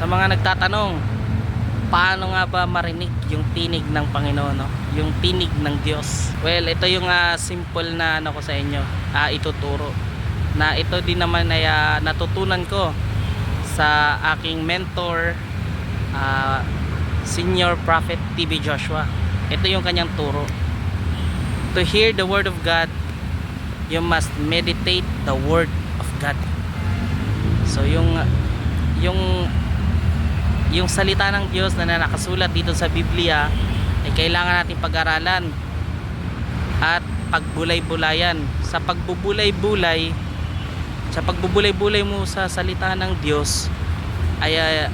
Sa mga nagtatanong, paano nga ba marinig yung tinig ng Panginoon, no? Yung tinig ng Diyos? Well, ito yung simple na ano ko sa inyo, ituturo. Na ito din naman ay natutunan ko sa aking mentor, Senior Prophet TB Joshua. Ito yung kanyang turo. To hear the word of God, you must meditate the word of God. So yung salita ng Diyos na nakasulat dito sa Biblia ay kailangan natin pag-aralan at pagbulay-bulayan. Sa pagbubulay-bulay mo sa salita ng Diyos ay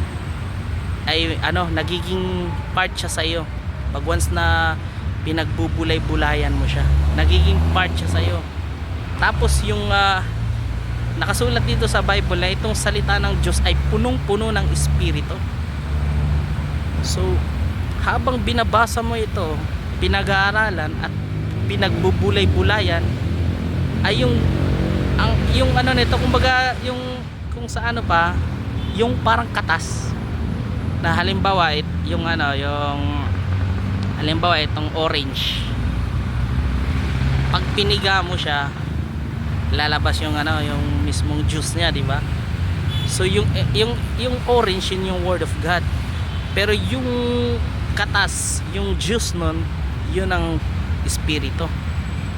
nagiging part siya sa iyo. Pag once na pinagbubulay-bulayan mo siya, nagiging part siya sa iyo. Tapos yung nakasulat dito sa Bible na itong salita ng Diyos ay punong-puno ng Espiritu. So habang binabasa mo ito, pinag-aaralan at pinagbubulay-bulayan, ay yung ano nito, kumbaga yung kung sa ano pa, yung parang katas na halimbawa yung halimbawa itong orange, pag piniga mo siya, lalabas yung yung mismong juice niya, di ba? So yung orange, yun yung word of God. Pero yung katas, yung juice nun, yun ang espiritu.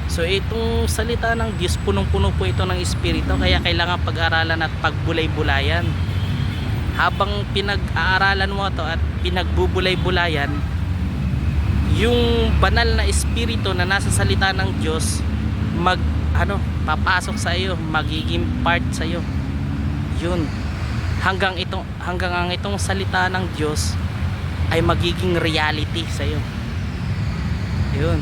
So itong salita ng Diyos, punong-puno po ito ng espiritu, kaya kailangan pag-aralan at pagbulay-bulayan. Habang pinag-aaralan mo ito at pinagbubulay-bulayan, yung banal na espiritu na nasa salita ng Diyos papasok sa iyo, magiging part sa iyo. Yun. Hanggang ang itong salita ng Diyos ay magiging reality sa iyo. Yun.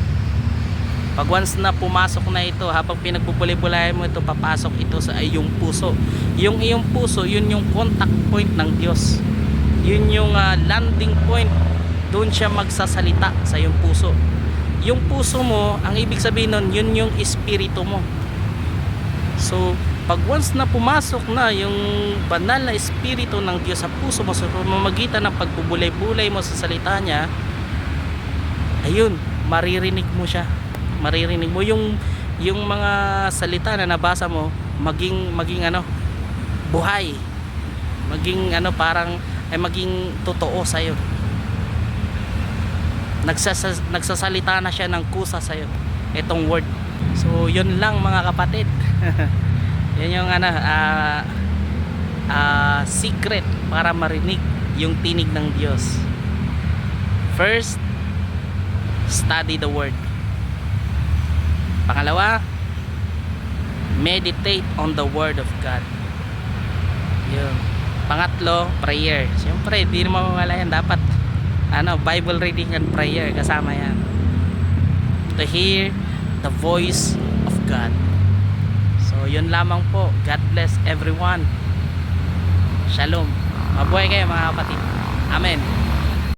Pag once na pumasok na ito, habang pinagbubulay-bulayan mo ito, papasok ito sa iyong puso. Yung iyong puso, yun yung contact point ng Diyos. Yun yung landing point. Doon siya magsasalita sa iyong puso. Yung puso mo, ang ibig sabihin nun, yun yung espiritu mo. So pag once na pumasok na yung banal na espiritu ng Diyos sa puso mo, sa pamamagitan ng pagbubulay-bulay mo sa salita niya, ayun, maririnig mo siya. Maririnig mo yung mga salita na nabasa mo, maging buhay, maging parang ay maging totoo sa iyo. Nagsasalita na siya ng kusa sa iyo, itong word. So yun lang mga kapatid. Yan yung secret para marinig yung tinig ng Diyos. First, study the word. Pangalawa, meditate on the word of God. Yun. Pangatlo, prayer. Siyempre, di naman mawala yan. Dapat Bible reading and prayer, kasama yan. To hear the voice of God. So yun lamang po. God bless everyone. Shalom. Mabuhay kayo mga kapatid. Amen.